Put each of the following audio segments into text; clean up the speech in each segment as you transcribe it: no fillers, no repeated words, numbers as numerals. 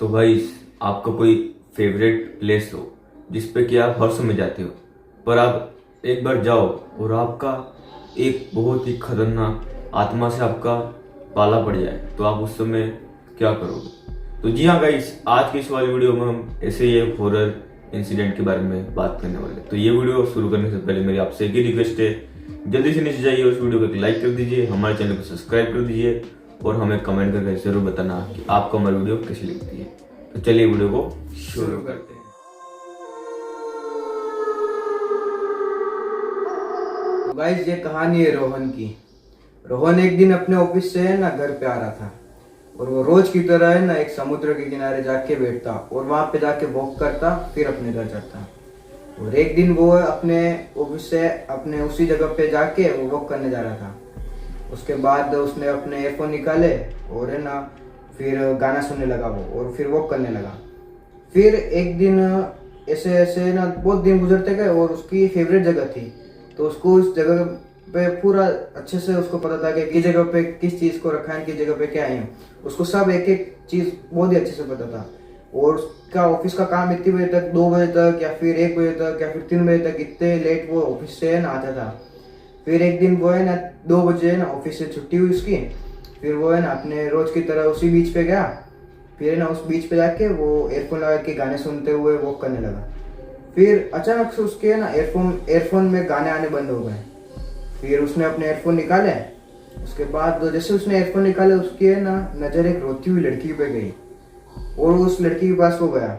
तो भाई आपका कोई फेवरेट प्लेस हो जिस पे कि आप हर समय जाते हो, पर आप एक बार जाओ और आपका एक बहुत ही खतरनाक आत्मा से आपका पाला पड़ जाए, तो आप उस समय क्या करोगे? तो जी हाँ गाइस, आज के इस वाली वीडियो में हम ऐसे ही एक हॉरर इंसिडेंट के बारे में बात करने वाले हैं। तो ये वीडियो शुरू करने से पहले मेरी आपसे एक ही रिक्वेस्ट है, जल्दी से नीचे जाइए, उस वीडियो को लाइक कर दीजिए, हमारे चैनल को सब्सक्राइब कर दीजिए और हमें कमेंट करके जरूर बताना कि आपको हमारी वीडियो कैसी लगती है। तो चलिए वीडियो को शुरू करते हैं। तो गाइस, ये कहानी है रोहन की। रोहन एक दिन अपने ऑफिस से है ना घर पे आ रहा था और वो रोज की तरह है ना एक समुद्र के किनारे जाके बैठता और वहां पे जाके वॉक करता, फिर अपने घर जाता। और एक दिन वो अपने ऑफिस से अपने उसी जगह पे जाके वो वॉक करने जा रहा था। उसके बाद उसने अपने एयरफोन निकाले और है ना फिर गाना सुनने लगा वो, और फिर वॉक करने लगा। फिर एक दिन ऐसे ऐसे ना बहुत दिन गुजरते गए और उसकी फेवरेट जगह थी, तो उसको उस जगह पे पूरा अच्छे से उसको पता था कि किस जगह पे किस चीज को रखा है, किस जगह पे क्या है। उसको सब एक एक चीज बहुत ही अच्छे से पता था। और उसका ऑफिस का काम इतने बजे तक, 2 बजे तक या फिर 1 बजे तक या फिर 3 बजे तक, इतने लेट वो ऑफिस से ना आता था। फिर एक दिन वो है ना 2 बजे ना ऑफिस से छुट्टी हुई उसकी। फिर वो है ना अपने रोज की तरह उसी बीच पे गया। फिर ना उस बीच पे जाके वो एयरफोन लगा के गाने सुनते हुए वॉक करने लगा। फिर अचानक से उसके ना एयरफोन में गाने आने बंद हो गए। फिर उसने अपने एयरफोन निकाले। उसके बाद जैसे उसने एयरफोन निकाले, उसकी है ना नजर एक रोती हुई लड़की पे गई और उस लड़की के पास वो गया।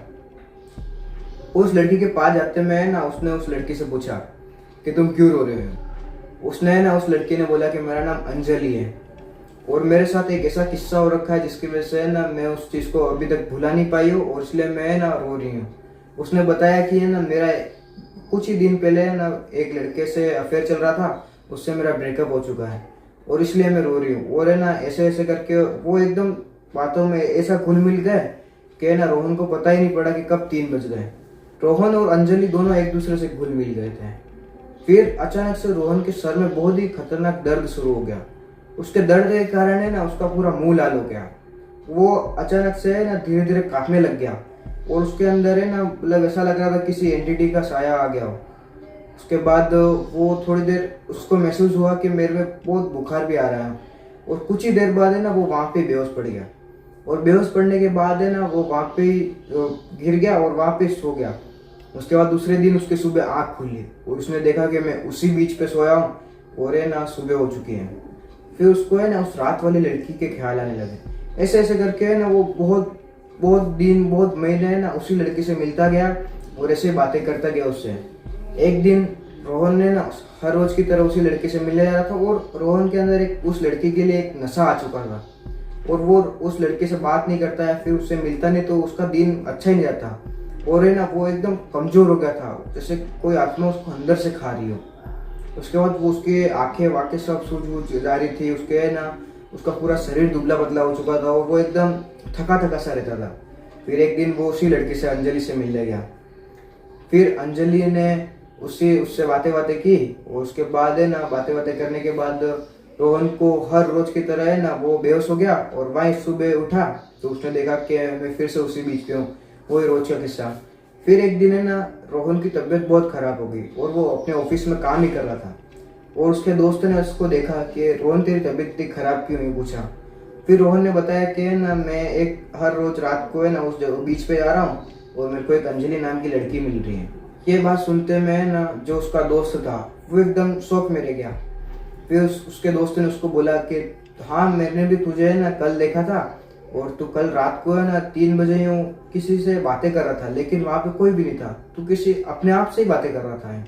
उस लड़की के पास जाते में है ना उसने उस लड़की से पूछा कि तुम क्यों रो रहे हो। उसने ना उस लड़की ने बोला कि मेरा नाम अंजलि है और मेरे साथ एक ऐसा किस्सा हो रखा है जिसकी वजह से ना मैं उस चीज को अभी तक भुला नहीं पाई हूँ और इसलिए मैं ना रो रही हूँ। उसने बताया कि है ना मेरा कुछ ही दिन पहले ना एक लड़के से अफेयर चल रहा था, उससे मेरा ब्रेकअप हो चुका है और इसलिए मैं रो रही हूँ। और है ना ऐसे ऐसे करके वो एकदम बातों में ऐसा घुल मिल गए कि ना रोहन को पता ही नहीं पड़ा कि कब 3 बज गए। रोहन और अंजलि दोनों एक दूसरे से घुल मिल गए थे। फिर अचानक से रोहन के सर में बहुत ही खतरनाक दर्द शुरू हो गया। उसके दर्द के कारण है ना उसका पूरा मुंह लाल हो गया। वो अचानक से है ना धीरे धीरे कांपने लग गया और उसके अंदर है ना मतलब ऐसा लग रहा था किसी एंटिटी का साया आ गया हो। उसके बाद वो थोड़ी देर उसको महसूस हुआ कि मेरे में बहुत बुखार भी आ रहा है और कुछ ही देर बाद है ना वो वहाँ पे बेहोश पड़ गया। और बेहोश पड़ने के बाद है ना वो वहाँ पे गिर गया और वहाँ पे सो गया। उसके बाद दूसरे दिन उसके सुबह आँख खुली और उसने देखा कि मैं उसी बीच पे सोया हूँ और है ना सुबह हो चुकी है। फिर उसको है ना उस रात वाली लड़की के ख्याल आने लगे। ऐसे ऐसे करके है ना वो बहुत बहुत दिन बहुत महीने है ना उसी लड़की से मिलता गया और ऐसे बातें करता गया उससे। एक दिन रोहन ने ना हर रोज की तरह उसी लड़की से मिलने जा रहा था और रोहन के अंदर एक उस लड़की के लिए एक नशा आ चुका था और वो उस लड़के से बात नहीं करता है, फिर उससे मिलता नहीं तो उसका दिन अच्छा ही नहीं जाता। और है ना वो एकदम कमजोर हो गया था, जैसे कोई आत्मा उसको अंदर से खा रही हो। उसके बाद वो उसके आंखें वाके सब सूझ जा रही थी। उसके है ना उसका पूरा शरीर दुबला पतला हो चुका था और वो एकदम थका थका सा रहता था। फिर एक दिन वो उसी लड़की से अंजलि से मिलने गया। फिर अंजलि ने उससे बातें की और उसके बाद है ना बातें करने के बाद रोहन को हर रोज की तरह है ना वो बेहोश हो गया और वहीं सुबह उठा तो उसने देखा कि मैं फिर से उसी बीच पे हूँ, वही रोज का किस्सा। फिर एक दिन है ना रोहन की तबीयत बहुत खराब हो गई और वो अपने ऑफिस में काम ही कर रहा था और उसके दोस्त ने उसको देखा कि रोहन तेरी तबीयत इतनी खराब क्यों हुई, पूछा। फिर रोहन ने बताया कि ना मैं एक हर रोज रात को है ना उस बीच पे जा रहा हूँ और मेरे को एक अंजलि नाम की लड़की मिल रही है। ये बात सुनते में ना जो उसका दोस्त था वो एकदम शौक में रह गया। फिर उसके दोस्त ने उसको बोला कि हाँ मैंने भी तुझे है ना कल देखा था और तू कल रात को है ना 3 बजे यूँ किसी से बातें कर रहा था, लेकिन वहाँ पे कोई भी नहीं था, तू किसी अपने आप से ही बातें कर रहा था।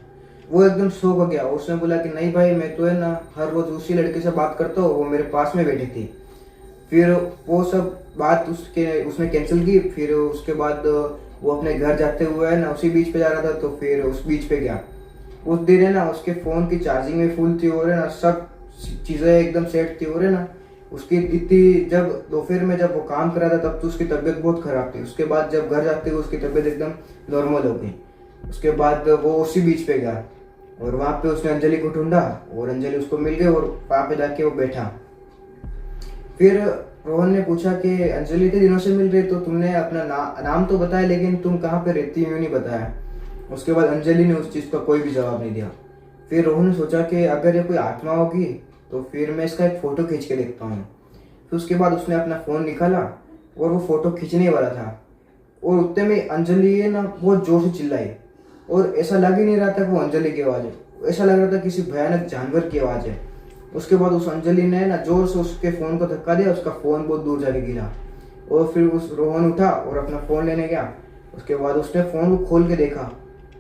वो एकदम शौक हो गया। उसने बोला कि नहीं भाई, मैं तो है ना हर रोज उसी लड़के से बात करता हूँ, वो मेरे पास में बैठी थी। फिर वो सब बात उसने कैंसिल की। फिर उसके बाद वो अपने घर जाते हुए है ना उसी बीच पे जा रहा था, तो फिर उस बीच पे गया। उस दिन है ना उसके फोन की चार्जिंग में फुल थी और है ना सब चीजें एकदम सेट थी और है ना उसकी इतनी जब दोपहर में जब वो काम कर रहा था तब तो उसकी तबीयत बहुत खराब थी। उसके बाद जब घर जाते हुए उसकी तबीयत एकदम नॉर्मल हो गई। उसके बाद वो उसी बीच पे गया और वहां पे उसने अंजलि को ढूंढा और अंजलि उसको मिल गई और वहां पे जाके वो बैठा। फिर रोहन ने पूछा कि अंजलि इतने दिनों से मिल रही, तो तुमने अपना नाम तो बताया, लेकिन तुम कहाँ पे रहती हो नहीं बताया। उसके बाद अंजलि ने उस चीज़ का कोई भी जवाब नहीं दिया। फिर रोहन ने सोचा कि अगर ये कोई आत्मा होगी तो फिर मैं इसका एक फ़ोटो खींच के देखता हूँ। फिर उसके बाद उसने अपना फ़ोन निकाला और वो फ़ोटो खींचने वाला था, और उतने में अंजलि है ना बहुत जोर से चिल्लाई, और ऐसा लग ही नहीं रहा था कि वो अंजलि की आवाज़ है, ऐसा लग रहा था किसी भयानक जानवर की आवाज़ है। उसके बाद उस अंजलि ने ना जोर से उसके फ़ोन को धक्का दिया, उसका फ़ोन बहुत दूर जाके गिरा। और फिर उस रोहन उठा और अपना फ़ोन लेने गया। उसके बाद उसने फ़ोन को खोल के देखा,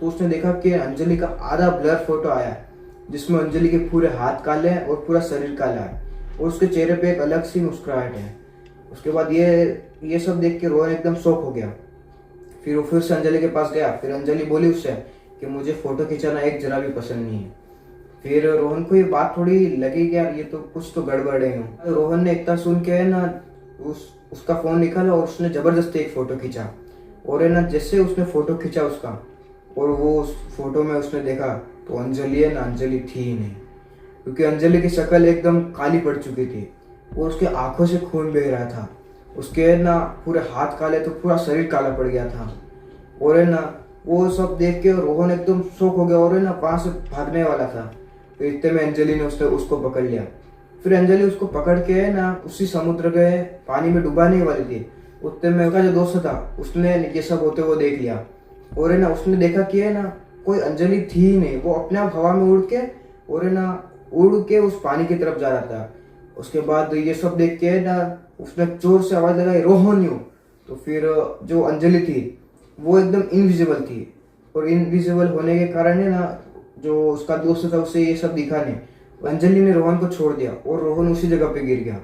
तो उसने देखा कि अंजलि का आधा ब्लर फोटो आया है, जिसमें अंजलि के पूरे हाथ काले हैं और पूरा शरीर काला है, और उसके चेहरे पे एक अलग सी मुस्कुराहट है। उसके बाद ये सब देख के रोहन एकदम शॉक हो गया। फिर वो फिर से अंजलि के पास गया। फिर अंजलि बोली उससे कि मुझे फ़ोटो खिंचाना एक जरा भी पसंद नहीं है। फिर रोहन को ये बात थोड़ी लगी कि यार ये तो कुछ तो गड़बड़ है यूँ। रोहन ने इतना सुन के है ना उसका फ़ोन निकाला और उसने ज़बरदस्ती एक फ़ोटो खींचा। और है ना जैसे उसने फ़ोटो खींचा उसका, और वो उस फोटो में उसने देखा तो अंजलि है ना, अंजलि थी ही नहीं, क्योंकि अंजलि की शक्ल एकदम काली पड़ चुकी थी और उसके आंखों से खून बह रहा था। उसके ना पूरे हाथ काले तो पूरा शरीर काला पड़ गया था। और है ना वो सब देख के रोहन एकदम शॉक हो गया और है ना वहां से भागने वाला था। तो इतने में अंजलि ने उसको पकड़ लिया। फिर अंजलि उसको पकड़ के है ना उसी समुद्र के पानी में डुबाने वाली थी। उतने में उसका जो दोस्त था उसने ये सब होते हुए देख लिया, और है ना उसने देखा कि है ना कोई अंजलि थी ही नहीं, वो अपने आप हवा में उड़ के और है ना उड़ के उस पानी की तरफ जा रहा था। उसके बाद ये सब देख के ना उसने जोर से आवाज लगाई, रोहन यू। तो फिर जो अंजलि थी वो एकदम इनविजिबल थी, और इनविजिबल होने के कारण है ना जो उसका दोस्त था उसे ये सब दिखा नहीं। अंजलि ने रोहन को छोड़ दिया और रोहन उसी जगह पे गिर गया।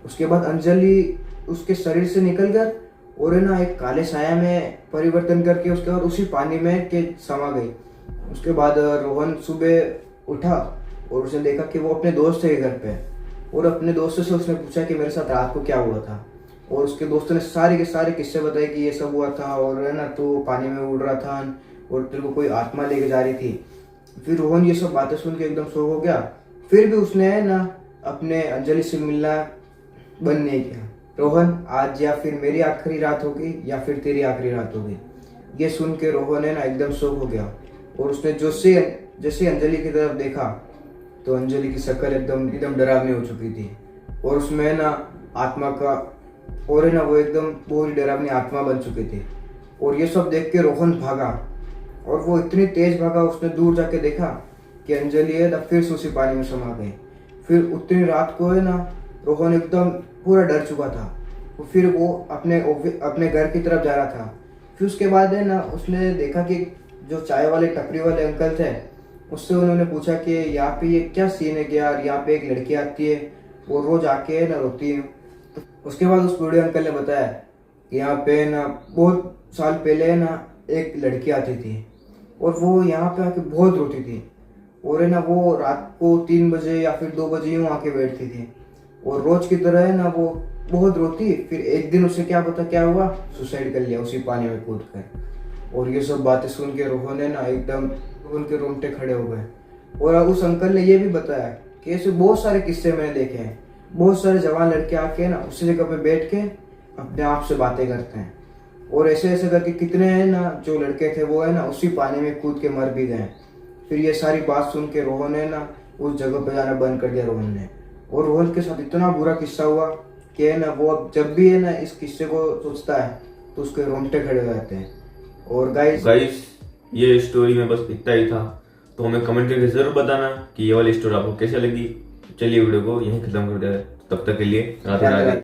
उसके बाद अंजलि उसके शरीर से निकल कर और है ना एक काले साया में परिवर्तन करके उसके बाद उसी पानी में के समा गई। उसके बाद रोहन सुबह उठा और उसने देखा कि वो अपने दोस्त के घर पे है, और अपने दोस्त से उसने पूछा कि मेरे साथ रात को क्या हुआ था। और उसके दोस्तों ने सारे के सारे किस्से बताए कि ये सब हुआ था, और है ना तो पानी में उड़ रहा था और तेरे को कोई आत्मा लेके जा रही थी। फिर रोहन ये सब बातें सुन के एकदम शॉक हो गया। फिर भी उसने है ना अपने अंजलि से मिलना बंद नहीं किया। रोहन, आज या फिर मेरी आखिरी रात होगी या फिर तेरी आखिरी रात होगी। ये सुन के रोहन है ना एकदम शॉक हो गया, और उसने जैसे अंजलि की तरफ देखा तो अंजलि की शक्ल एकदम डरावनी हो चुकी थी, और उसमें है ना आत्मा का और है ना वो एकदम पूरी डरावनी आत्मा बन चुकी थी। और ये सब देख के रोहन भागा, और वो इतनी तेज भागा उसने दूर जाके देखा कि अंजलि है ना फिर से उसी पानी में समा गई। फिर उतनी रात को है ना रोहन एकदम पूरा डर चुका था। फिर वो अपने घर की तरफ जा रहा था। फिर उसके बाद है ना उसने देखा कि जो चाय वाले टपरी वाले अंकल थे उससे उन्होंने पूछा कि यहाँ पे ये क्या सीन है कि यार यहाँ पे एक लड़की आती है, वो रोज आके है ना रोती है। तो उसके बाद उस बूढ़े अंकल ने बताया कि यहाँ पे ना बहुत साल पहले ना एक लड़की आती थी, और वो यहाँ पे आके बहुत रोती थी, और है ना वो रात को 3 बजे या फिर 2 बजे यूँ आके बैठती थी, और रोज की तरह है ना वो बहुत रोती। फिर एक दिन उसे क्या पता क्या हुआ, सुसाइड कर लिया उसी पानी में कूद कर। और ये सब बातें सुन के रोहन है ना एकदम उनके रोंगटे खड़े हो गए। और उस अंकल ने ये भी बताया कि ऐसे बहुत सारे किस्से मैंने देखे हैं, बहुत सारे जवान लड़के आके ना उसी जगह पे बैठ के अपने आप से बातें करते हैं, और ऐसे ऐसे करके कितने हैं ना जो लड़के थे वो है ना उसी पानी में कूद के मर भी गए। फिर ये सारी बात सुन के रोहन ने ना उस जगह पे जाना बंद कर दिया रोहन ने। और रोहन के साथ इतना बुरा किस्सा हुआ कि है ना वो अब जब भी है ना इस किस्से को सोचता है तो उसके रोंगटे खड़े हो जाते हैं। और गाइस ये स्टोरी में बस इतना ही था, तो हमें कमेंट करके जरूर बताना कि ये वाली स्टोरी आपको कैसे लगी। चलिए वीडियो को यहीं खत्म कर दे, तब तक के लिए राधे राधे।